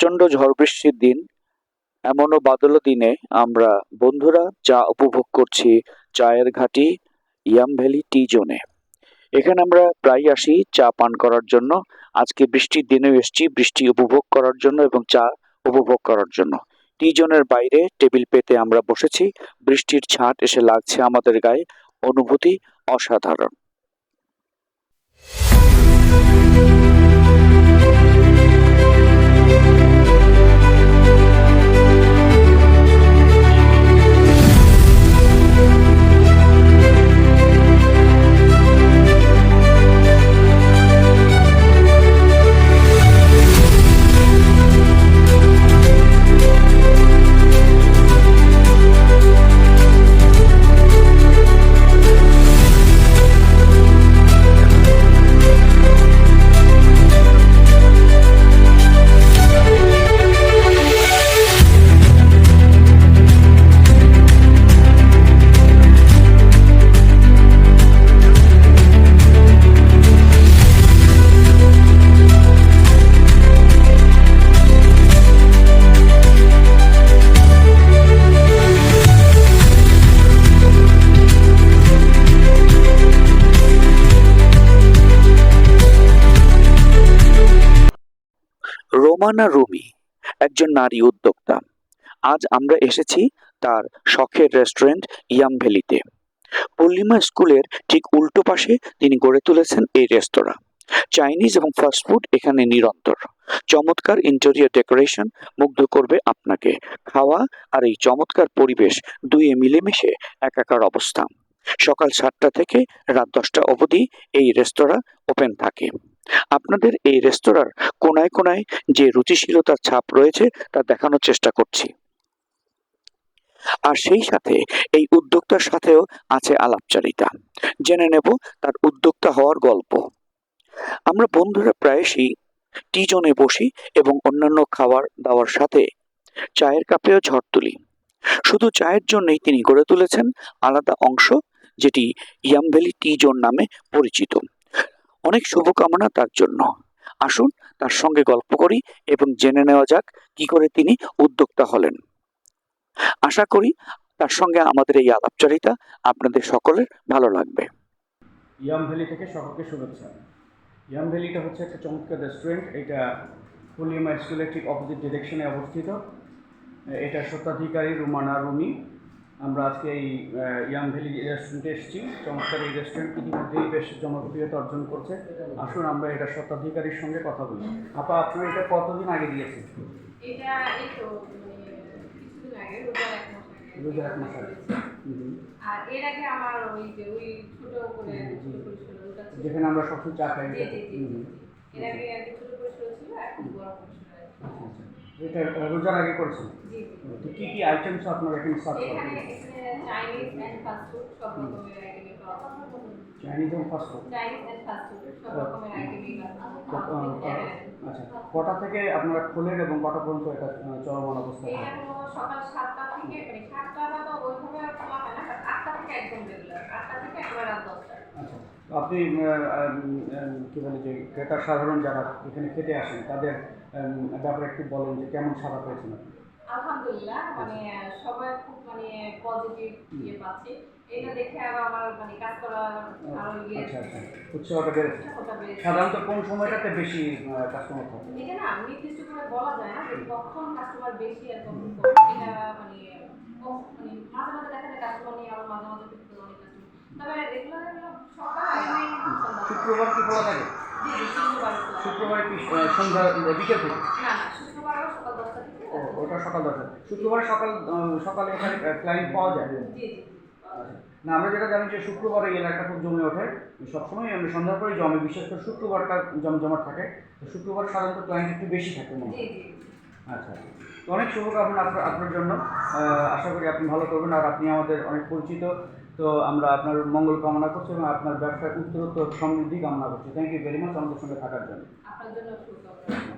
প্রচণ্ড ঝড় বৃষ্টির দিন, এমনও বাদল দিনে আমরা বন্ধুরা চা উপভোগ করছি চায়ের ঘাঁটি ইয়াম ভ্যালি টি জোনে। এখানে আমরা প্রায় আসি চা পান করার জন্য। আজকে বৃষ্টির দিনেও এসেছি বৃষ্টি উপভোগ করার জন্য এবং চা উপভোগ করার জন্য। টি জোনের বাইরে টেবিল পেতে আমরা বসেছি, বৃষ্টির ছাঁট এসে লাগছে আমাদের গায়ে, অনুভূতি অসাধারণ। রোমানা রুমি একজন নারী উদ্যোক্তা। আজ আমরা এসেছি তার শখের রেস্টুরেন্ট ইয়াম ভ্যালিতে। পূর্ণিমা স্কুলের ঠিক উল্টো পাশে তিনি গড়ে তুলেছেন এই রেস্তোরাঁ। চাইনিজ এবং ফাস্টফুড এখানে নিরন্তর। চমৎকার ইন্টেরিয়র ডেকোরেশন মুগ্ধ করবে আপনাকে। খাওয়া আর এই চমৎকার পরিবেশ দুয়ে মিলেমিশে একাকার অবস্থা। সকাল 7টা থেকে রাত 10টা অবধি এই রেস্তোরাঁ ওপেন থাকে। আপনাদের এই রেস্তোরাঁর কোনায় কোনায় যে রুচিশীলতার ছাপ রয়েছে তা দেখানোর চেষ্টা করছি। আর সেই সাথে এই উদ্যোক্তার সাথেও আছে আলাপচারিতা। জেনে নেব তার উদ্যোক্তা হওয়ার গল্প। আমরা বন্ধুরা প্রায়শই টি জোনে বসি এবং অন্যান্য খাবার দাওয়ার সাথে চায়ের কাপেও ঝড় তুলি। শুধু চায়ের জন্যই তিনি গড়ে তুলেছেন আলাদা অংশ, যেটি ইয়াম ভ্যালি টি জোন নামে পরিচিত। অনেক শুভকামনা তার জন্য। আসুন তার সঙ্গে গল্প করি এবং জেনে নেওয়া যাক কি করে তিনি উদ্যোক্তা হলেন। আশা করি তার সঙ্গে আমাদের এই আলাপচারিতা আপনাদের সকলের ভালো লাগবে। ইয়াম ভ্যালি থেকে সকলকে শুভেচ্ছা। ইয়াম ভ্যালিটা হচ্ছে একটা চমৎকার রেস্টুরেন্ট। এটা পূর্ণিমা স্কুলের ঠিক অপোজিট ডিরেকশনে অবস্থিত। এটা স্বত্বাধিকারী রোমানা রুমি। আমরা আজকে এই ইয়াম ভ্যালি রেস্টুরেন্টে এসেছি। চমৎকার এই রেস্টুরেন্ট ইতিমধ্যেই বেশ জনপ্রিয়তা অর্জন করছে। আসুন আমরা এটা স্বত্বাধিকারীর সঙ্গে কথা বলি। আপা, আপনার এটা কতদিন আগে দিয়েছেন? এটা এই তো কিছুদিন আগে, রোজার 1 মাস আগে। আর এর আগে আমার ওই ছোট করে পরিসর ওটা ছিল, যেখানে আমরা সবসময় চা খাই। এর আগে ছোট পরিসর ছিল, এখন বড় পরিসর। এটা রোজার আগে করেছেন? জি। তো কি কি আইটেমস আপনারা এখানে সার্ভ করেন? এখানে চাইনিজ এন্ড ফাস্ট ফুড সব রকমের আইটেমই পাওয়া যায়। চাইনিজ এবং fast food? Chinese and fast food সব রকমের আইটেমই পাওয়া যায়। আচ্ছা, কটা থেকে আপনারা খোলেন এবং কটা পর্যন্ত এটা চলমান অবস্থায়? এটা সকাল 7টা থেকে, মানে 7টা তো ওইভাবে খোলা হয় না, 8টা থেকে একদম রেগুলার, 8টা থেকে একবার রাত 10টা। আচ্ছা, তো আপনি কী বলে যে ক্রেতা সাধারণ যারা এখানে খেতে আসেন তাদের ব্যাপারে একটু বলেন যে কেমন সাড়া পেয়েছেন আপনি? আলহামদুলিল্লাহ, মানে সবাই খুব মানে পজিটিভ ইয়ে পাচ্ছে। এটা দেখে আরো আমার মানে কাজ করার আরো ইয়ে। আচ্ছা, উৎসাহটা বেড়েছে। সাধারণত কোন সময়টাতে বেশি কাস্টমার থাকে? এটা না নির্দিষ্ট করে বলা যায় না যে কখন কাস্টমার বেশি আর কখন কম। এটা মানে মাঝে মাঝে দেখা যায় কাস্টমার নিয়ে, আবার মাঝে মাঝে কিন্তু অনেক কাস্টমার। তবে রেগুলার সকাল শুক্রবার কি খোলা থাকে? শুক্রবার কি সন্ধ্যা বিকেল থেকে? না, শুক্রবারও সকাল 10টা থেকে। ওটা সকাল 10টা। শুক্রবার সকালে এখানে ক্লায়েন্ট পাওয়া যায়? জি। না, আমরা যেটা জানি যে শুক্রবার এই এলাকাটা খুব জমে ওঠে। সবসময় আমরা সন্ধ্যার পরে জমে, বিশেষ করে শুক্রবারটা জমজমাট থাকে। তো শুক্রবার সাধারণত ক্লায়েন্ট একটু বেশি থাকে মনে হয়। আচ্ছা, তো অনেক শুভকামনা আপনার জন্য। আশা করি আপনি ভালো করবেন। আর আপনি আমাদের অনেক পরিচিত, তো আমরা আপনার মঙ্গল কামনা করছি এবং আপনার ব্যবসার উত্তরোত্তর সমৃদ্ধি কামনা করছি। থ্যাংক ইউ ভেরি মাচ আমাদের সঙ্গে থাকার জন্য। আপনার জন্য শুভকামনা।